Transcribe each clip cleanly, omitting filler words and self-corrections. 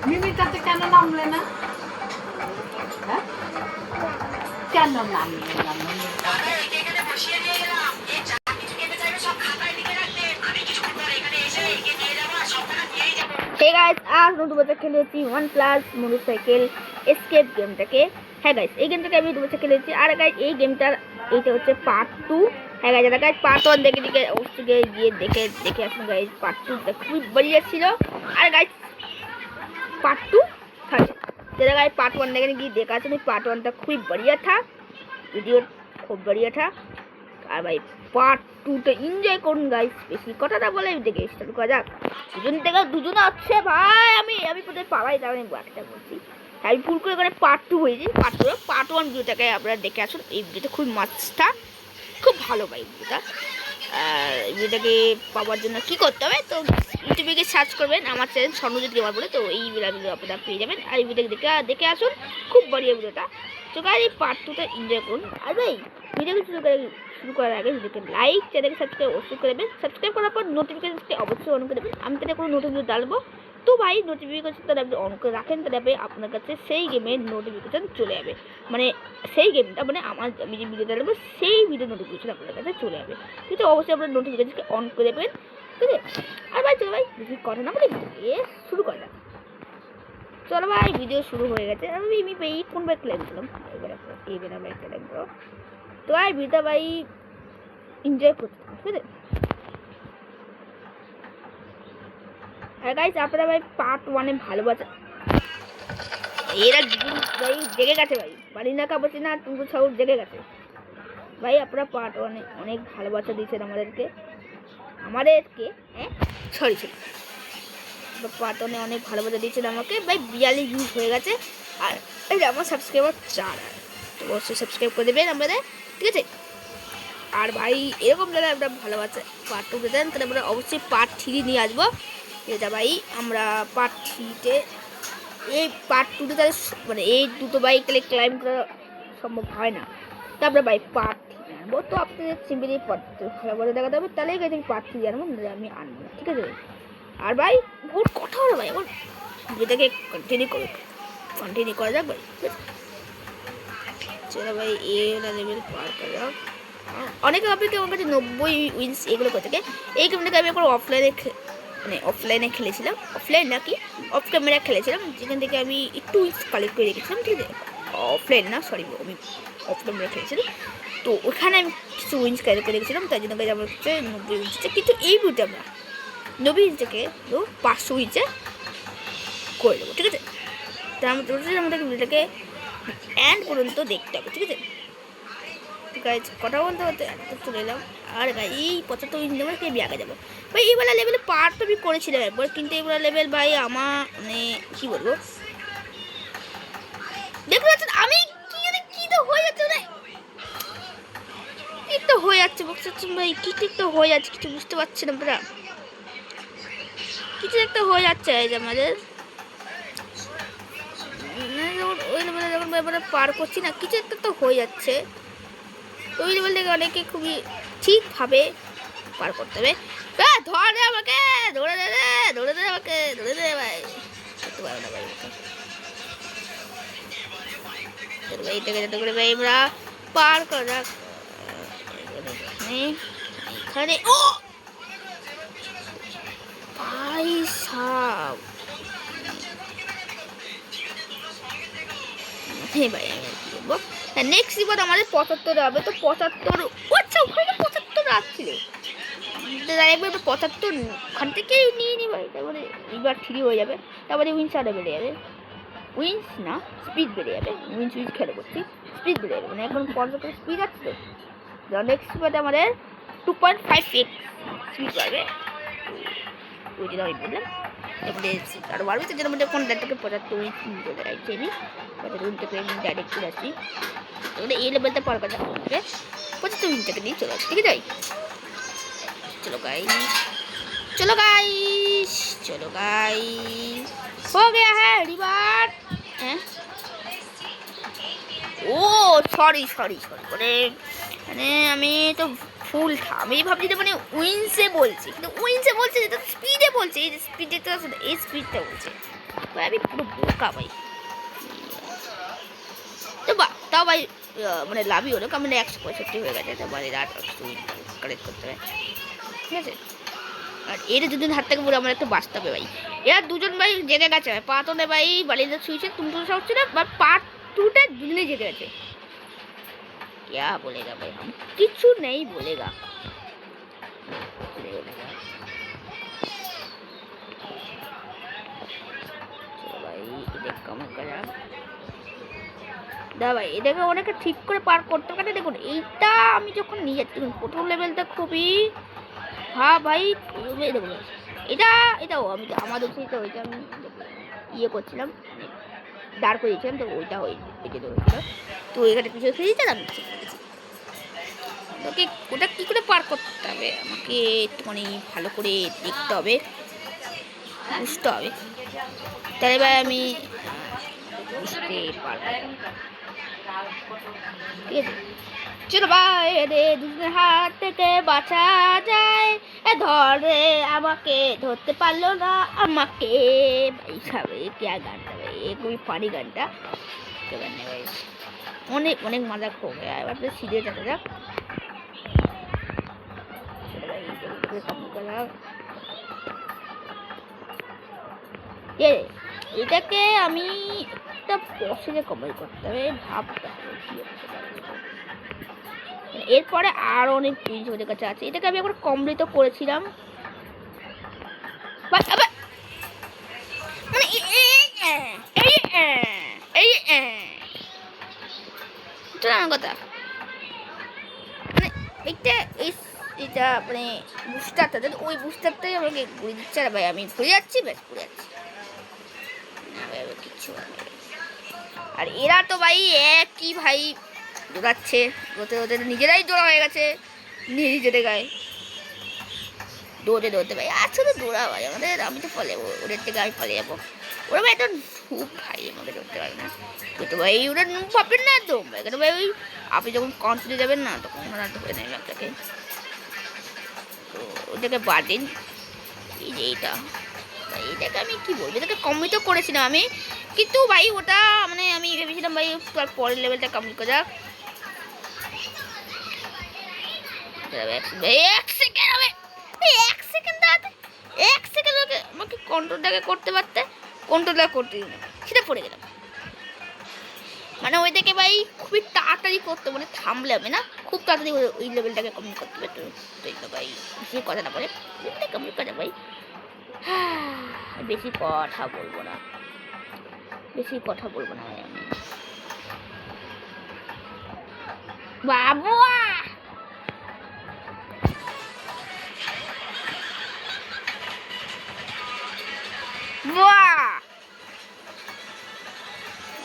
মিমির কাছে কেন নামলে না? হ্যাঁ কেন নামলে না মিমির কাছে? Hey guys, आज मैं दोबारा খেলেছি OnePlus মোটরসাইকেল এসকেপ গেমটাকে। হ্যাঁ গাইস, এই গেমটাকে আমি দুবারা খেলেছি। আর গাইস এই গেমটার এইটা হচ্ছে পার্ট 2। হ্যাঁ গাইস, গাইস পার্ট 1 দেখে অবশ্যই গিয়ে দেখে আসুন গাইস। পার্ট 2 খুব बढ़िया ছিল। আর গাইস पार्ट 2 था। जरा गाइस पार्ट 1 देखने देखा था, पार्ट 1 था खूब बढ़िया था, वीडियो खूब बढ़िया था। और भाई पार्ट 2 तो एंजॉय করুন গাইস। বেশি কথাটা বলে দেখে স্টার্ট করা যাক। দুজন আছে ভাই, আমি কোথায় পালাই তাও আমি একটা বলছি। আমি ফুল করে পার্ট 2 হয়েছে। পার্ট 1 ভিডিওটাকে আপনারা দেখে আসুন। এই ভিডিওটা খুব মাস্তা, খুব ভালো ভাই ভিডিওটা। আর ভিডিওটাকে পাওয়ার জন্য কি করতে হবে, তো ইউটিউবে গিয়ে সার্চ করবেন আমার চ্যানেল স্বর্ণজিৎ গেমার বলে, তো এই ভিডিও আপনারা পেয়ে যাবেন। আর এই ভিডিওটাকে দেখে আসুন, খুব বড়িয়া ভিডিওটা। তো গাইস এই পার্ট 2টা এনজয় করুন। আর ভাই ভিডিওটি শুরু করার আগে ভিডিওকে লাইক, চ্যানেলকে সাবস্ক্রাইব অবশ্যই করে দেবেন। সাবস্ক্রাইব করার পর নোটিফিকেশনকে অবশ্যই অন করে দেবেন। আমি তাহলে কোনো নতুন ভিডিও ডালবো, তো ভাই নোটিফিকেশনটা আপনি অন করে রাখেন, তাহলে আপনার কাছে সেই গেমের নোটিফিকেশান চলে যাবে। মানে সেই গেমটা মানে আমি যে ভিডিও ডালবো সেই ভিডিও নোটিফিকেশান আপনার কাছে চলে যাবে। কিন্তু অবশ্যই আপনার নোটিফিকেশনকে অন করে দেবেন, ঠিক আছে? আর ভাই চলো ভাই বেশি কথা না বলে শুরু করা যাক। চলো ভাই ভিডিও শুরু হয়ে গেছে। আমি কোন ভাই ক্লেম করলাম, এবার আমি ক্লেম করো। তো ভাই ভিডিওটা ভাই এনজয় করতে, ঠিক আছে? আর গাইস আপনারা ভাই পার্ট 1 ভালোবাসা, এরা ভাই জেগে গেছে ভাই, বাড়ি না কাপড় না টুকু ছাউর জেগে গেছে ভাই। আপনারা পার্ট 1 অনেক ভালোবাসা দিয়েছেন আমাদেরকে হ্যাঁ সরি পার্ট 1 অনেক ভালোবাসা দিয়েছেন আমাকে ভাই। 42 ভিউজ হয়ে গেছে। আর এই যে আমার সাবস্ক্রাইবার 4, তো অবশ্যই সাবস্ক্রাইব করে দেবেন আমাদের, ঠিক আছে? আর ভাই এরকম যারা আপনারা ভালোবাসা পার্ট 2 দেন, তাহলে আমরা অবশ্যই পার্ট 3 নিয়ে আসবো। এটা ভাই আমরা পার্ট 3তে এই পার্ট 2তে তাহলে মানে এই দুটো বাইক তাহলে ক্লাইম্ব করা সম্ভব হয় না, তো আমরা ভাই পার্ট 3 আনবো। তো আপনাদের সিম্পলি ভালোবাসা দেখাতে হবে, তাহলেই গেছে পার্ট 3 আনবো, আমি আনবো না, ঠিক আছে? আর ভাই বহুত কথা হলো ভাই, এখন যেটাকে কন্টিনিউ করা যাক ভাই। চলো ভাই লেভেল পার করা যাক। অনেকে আপনাকে আমার কাছে 90 উইন্স এগুলো করে থাকে। এই গেমটাকে আমি এখন অফলাইনে খেলেছিলাম, অফলাইন নাকি অফ ক্যামেরা খেলেছিলাম, যেখান থেকে আমি একটু উইন্স কালেক্ট করে রেখেছিলাম, ঠিক আছে? অফলাইন না সরি, আমি অফ ক্যামেরা খেলেছিলাম। তো ওখানে আমি কিছু উইন্স কালেক্ট করে রেখেছিলাম, তাই জন্য আমার হচ্ছে 90 উইন্স হচ্ছে। কিন্তু এই ভিডিওতে আমরা 90 উইন্স থেকে 500 উইন্সে করে দেবো, ঠিক আছে? তো আমাদের ভিডিওটাকে এন্ড পর্যন্ত দেখতে হবে, ঠিক আছে? গাইজ কথা বলতে বলতে চলে এলাম। আর গাই এই 75 উইন্স নেবো, আমি আগে যাবো ভাই। এইবেলা লেভেলে পার্ট তো আমি করেছিলাম একবার, কিন্তু এইবেলা লেভেল ভাই আমার মানে কী বলবো, দেখতে পাচ্ছেন আমি কি তো হয়ে যাচ্ছে না, কি তো হয়ে যাচ্ছে বুঝতে পারছেন ভাই, কি ঠিক তো হয়ে যাচ্ছে, কিছু বুঝতে পারছি না আপনারা, কিছু একটা হয়ে যাচ্ছে এই যে আমাদের ওই লেভেলে যখন এবারে পার করছি না, কিছু একটা তো হয়ে যাচ্ছে। ওই লেভেল থেকে অনেকে খুবই ঠিকভাবে পার করতে হবে। ধর দে আমাকে, ধরে দে আমাকে, ধরে দে ভাই, করতে পারো না ভাই। ভাই এটাকে যাতে করে ভাই আমরা পার করা এখানে। ও ভাই সাব, হ্যাঁ ভাই আমি কি বলবো, হ্যাঁ নেক্সট রিপোর্ট আমাদের 75 হবে। তো 75, আচ্ছা ওখানে 75 আসছিল, একবার 75 ওখান থেকেই নিয়ে নি ভাই। তারপরে এইবার 3 হয়ে যাবে, তারপরে উইন্স আরও বেড়ে যাবে, উইন্স না স্পিড বেড়ে যাবে, উইন্স খেলে করছি স্পিড বেড়ে যাবে, মানে এখন 50 স্পিড আসছে। তো নেক্সট রিপোর্টে আমাদের 2.58 স্পিড বাড়বে, ওই জন্য আমি বললাম। তারপরে আরও বাড়বে, তো যেন আমাদের কন্ট্যাক্টটাকে 75 উইন্স বলে রাখছি আমি, 75 উইন্স থেকে আমি ডাইরেক্ট চলে আসছি। তাহলে এই লেভেলটা পার করা যাবে 75 উইন্স থেকে নিয়ে চলে আসছি, ঠিক আছে? चलो गाइस हो गया है रिवार्ड हैं। ओ सॉरी মানে আমি তো ফুল আমি ভাবছি যে মানে উইন্সে বলছি, কিন্তু উইন্সে বলছে যেটা স্পিডে বলছে, এই যে স্পিডে তো এই স্পিডটা বলছে ভাই আমি পুরো বোকা ভাই। তো বা তাও ভাই মানে লাভই হলো, কারণ 165 হয়ে গেছে, তো মানে রাত কালেক্ট করতে হবে, ঠিক আছে। আর এর দুজন হাত থেকে পুরো আমার একটু বাঁচতে হবে ভাই। এরা দুজন ভাই জেগে গেছে ভাই, পাতনে ভাই বালিতে শুয়েছে, তুমি হচ্ছে না বা পার্ট 2টা দুজনেই জেগে গেছে। क्या बोलेगा भाई, हम কিছু नहीं बोलेगा। ভাই এটাকে অনেকে ঠিক করে পার করতে পারে। দেখুন এইটা আমি যখন নিয়ে যাচ্ছি, দেখুন প্রথম লেভেলটা খুবই ভাই দেখুন এটাও আমি আমাদের সেইটা ওইটা আমি ইয়ে করছিলাম, দাঁড় করে দিয়েছিলাম, তো ওইটা হয়েছিল, তো এখানে পিছনে ফিরেছিলাম। ওকে ওটা কী করে পার করতে হবে আমাকে একটুখানি ভালো করে দেখতে হবে, বুঝতে হবে, তাহলে ভাই আমি বুঝতে পারবো, ঠিক আছে। চলো ভাই রে দুজনের হাত থেকে বাঁচা যায়, ধরে আমাকে ধরতে পারলো না আমাকে ভাই খাবে। কে গানটা ভাই খুবই ফানি গানটা, ভাই অনেক অনেক মজা করবে। এবার তো সিরিয়াস আছে যাক, এটাকে আমি একটা প্রসেসে কমপ্লিট করতে হবে, ভাবতে হবে কি হতে পারে। এরপরে আরো অনেক জিনিস ওদের কাছে আছে, এটাকে আমি একবার কমপ্লিট করেছিলাম, মানে কথা মানে এটা মানে বুস্টারটা, ওই বুস্টারটাই আমাকে ঘুরে দিচ্ছে। আর ভাই আমি ঘুরে যাচ্ছি, ব্যাস ঘুরে যাচ্ছি কিচ্ছু। আর এরা তো ভাই একই ভাই দৌড়াচ্ছে, ওদের নিজেরাই দৌড়া হয়ে গেছে নিজেদের গায়ে, দৌড়তে ভাই আসলে দৌড়া ভাই আমাদের, আমি তো ফলে যাবো ওদের থেকে, আমি ফলে যাবো। ওরা ভাই একটা খুব ভাই আমাকে ধরতে পারে না, তো ভাই ওরা পাবেন না একদম এখানে ভাই। ওই আপনি যখন কন্ট্রোলে যাবেন না, তখন ওরা ধরে নেবে আপনাকে, তো ওটাকে বাদিন। এই যে এটাকে আমি কি বলবো, এটাকে কমপ্লিট করেছিলাম আমি, কিন্তু ভাই ওটা মানে আমি ভেবেছিলাম ভাই তার পরের লেভেলটা কমপ্লিট করা যাক। এক সেকেন্ড আমাকে কন্ট্রোলটাকে করতে পারতে, কন্ট্রোলটা করতে দিন, সেটা পড়ে গেলাম। মানে ওইটাকে ভাই খুবই তাড়াতাড়ি করতে, মানে থামলে হবে না, খুব তাড়াতাড়ি ওই লেভেলটাকে কমপ্লিট করতে হবে। তো ভাই বেশি কথা না বলে কমপ্লিট করে ভাই, বেশি কথা বলবো না ভাই আমি। বাবু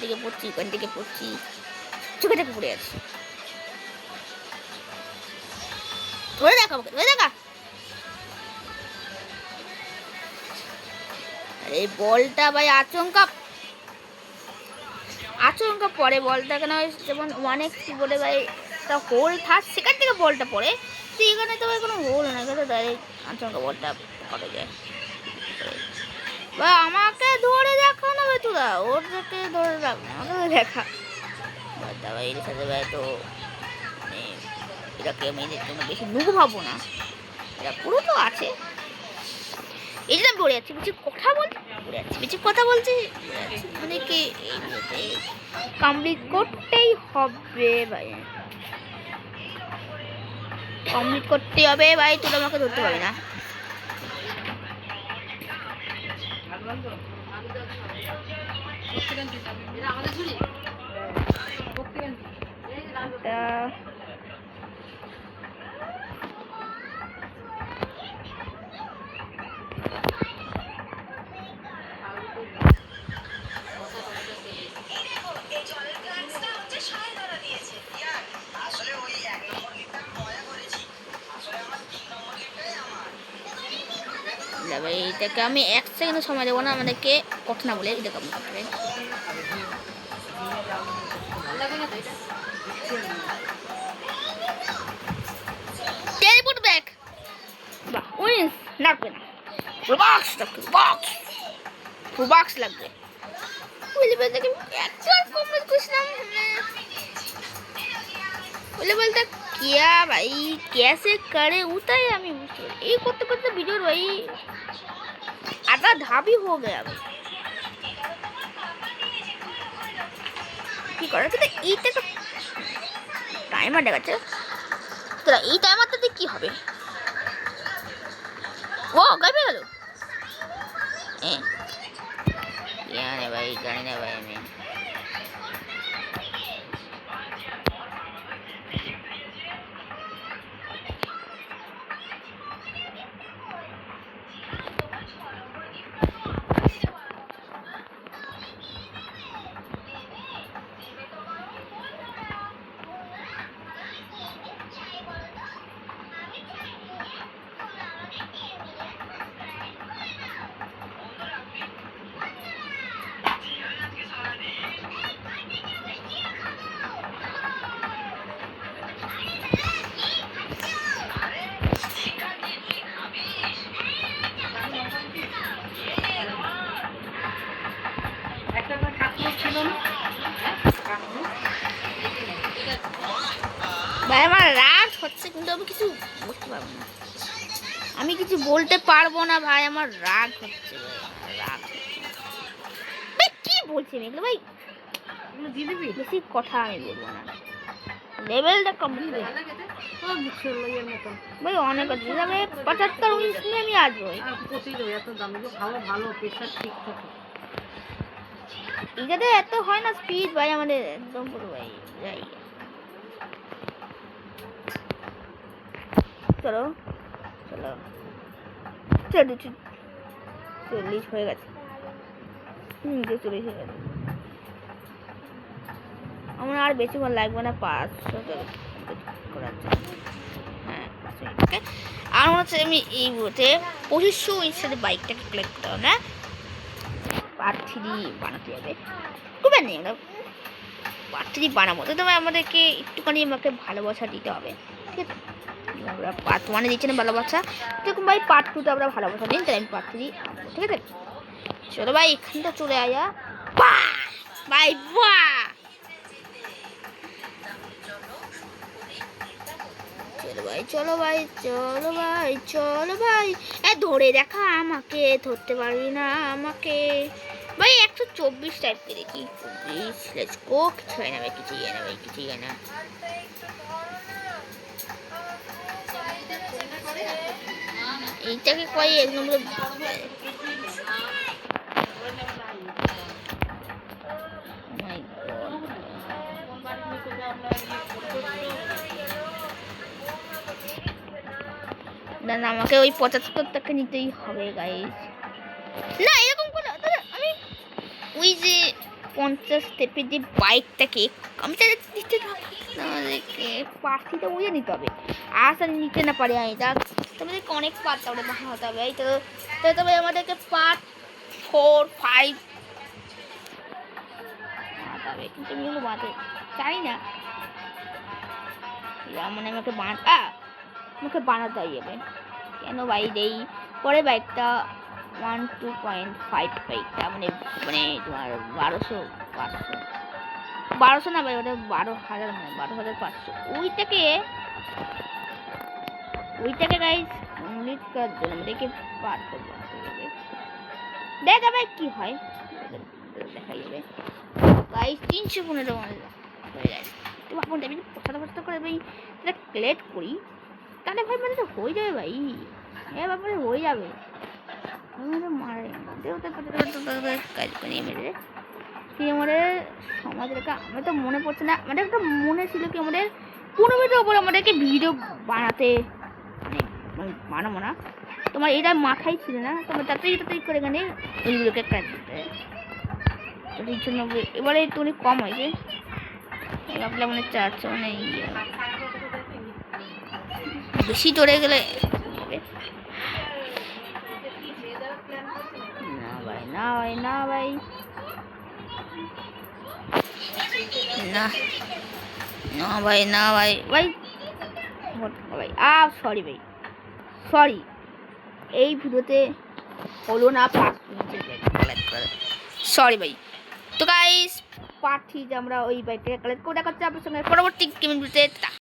দিকে পড়ছি, কোন দিকে পড়ছি, চোখে চোখে পড়ে আছি, ধরে দেখা আমাকে, ধরে দেখা। এই বলটা ভাই আচমকা পড়ে, বলটা কেন যেমন 1x কিবোর্ডে ভাই একটা হোল থাক, সেখান থেকে বলটা পড়ে, তো এখানে তো ভাই কোনো হোল না, এখানে ডাইরেক্ট আচমকা বলটা পড়ে যায়। বা আমাকে ধরে দেখা না ভাই, তোরা ওরকে ধরে রাখ না, আমাকে দেখা ভাই। এর সাথে ভাই তো মানে এটাকে আমি এদের জন্য বেশি নুকু ভাববো না, এরা পুরো তো আছে। এই জন্য পড়ে যাচ্ছি, বেশি কথা বলছি মানে কি এইগুলোতে কমপ্লিট করতেই হবে ভাই, কমপ্লিট করতে হবে ভাই, তুই আমাকে ধরতে পারবি না। এটাকে আমি 1 সেকেন্ড সময় দেবো না, আমাদেরকে কথা না বলে এটা কমপ্লিট করতে হবে। টেলিপোর্ট ব্যাক, বাহ উইন্স লাগবে না, বক্স প্রোবাক্স লাগবে বলে বলতে একবার কমপ্লিট করেছিলাম বলে বলতে क्या भाई कैसे करे उताई আমি বুঝতে পারি এই করতে করতে ভিডিওর ভাই आधा धाप ही हो गया भाई কি করে কিন্তু এইটা তো টাইমার দেখাচ্ছে তোরা এই টাইমারটাতে কি হবে ও গাইবে গেল यार भाई करने भाई मैं ভাই আমার রাগ হচ্ছে কিন্তু আমি কিছু বুঝতে পারবো না আমি কিছু বলতে পারবো না ভাই আমার রাগ হচ্ছে রাগ ভাই কি বলছি এগুলো ভাই বেশি কথা আমি বলবো না লেভেলটা কমপ্লিট ভাই অনেক আছে যাবে 75 19 আমি আসবো এটাতে এত হয় না স্পিড ভাই আমাদের একদম পুরো ভাই যাই চলো চলো 40 হয়ে গেছে 40 হয়ে গেছে আমার আর বেশিক্ষণ লাগবে না 500 করার জন্য হ্যাঁ আর মনে হচ্ছে আমি এই মুহূর্তে 2500 এর সাথে বাইকটাকে কালেক্ট করতে হবে না পার্ট 3 বানাতে হবে খুবই নেই আমরা পার্ট 3 বানাবো তো তবে আমাদেরকে একটুখানি আমাকে ভালোবাসা দিতে হবে ঠিক আছে আমরা পার্ট 1 দিচ্ছি না ভালোবাসা দেখুন ভাই পার্ট 2 তে আমরা ভালোবাসা দিন তাই আমি পার্ট 3 ঠিক আছে চলো ভাই এখানটা চলে আয়া বাই বাহ চলো ভাই চলো ভাই চলো ভাই এ ধরে দেখা আমাকে ধরতে পারবি না আমাকে ভাই 124 টাইপ করে দেখি 24 লেটস গো কিছু হয় না ভাই কিছুই হয় না ভাই কিছুই হয় না এইটাকে কই এক নম্বরে মাই গড না আমাকে ওই 75 টাকা নিতেই হবে গাইস না এরকম করে আমি ওই যে 50 স্টেপের যে বাইকটাকে আমি তাহলে নিতে আমাদেরকে পার্টিটা বুঝে নিতে হবে আর নিতে না পারি আমি তা তোমাদেরকে অনেক পার্ট তাহলে বানাতে হবে এই তো তবে আমাদেরকে পার্ট 4 5 বানাতে হবে কিন্তু আমি ওগুলো বানাতে চাই না মানে আমাকে বানাতে হবে কেন ভাই দেই পরে বাইকটা 12.5 বাইকটা মানে তোমার 1200 না ভাই ওটা 12,000 মানে 12,500 ওইটাকে গাইস কমপ্লিট করার জন্য আমাদেরকে পার করতে হবে দেখা ভাই কি হয় দেখা যাবে গাইস 315 হয়ে গেছে তো ভাবুন আমি কথা করে ভাই এটা ক্লেট করি তাহলে ভাই মানে হয়ে যাবে ভাই হ্যাঁ ব্যাপারে হয়ে যাবে মারে কাজ করি মেরে কি আমাদের সমাজের আমার তো মনে পড়ছে না আমাদের একটা মনে ছিল কি আমাদের 15 মিনিটের উপরে আমাদেরকে ভিডিও বানাতে মানে বানাবো না তোমার এটা মাথায় ছিল না তোমার তাড়াতাড়ি করে এখানে ওইগুলোকে কাজ দিতে এই জন্য এবারে একটু অনেক কম হয়েছে ভাবলে মানে 400 মানে বেশি চড়ে গেলে না ভাই না ভাই না ভাই সরি এই ভিডিওতে হলো না 5 মিনিটের কালেক্ট করে, সরি ভাই। তো গাইস পার্ট 3 আমরা ওই বাইকটাকে কালেক্ট করে দেখাচ্ছি আপনার সঙ্গে পরবর্তী গেমিং ভিডিওতে।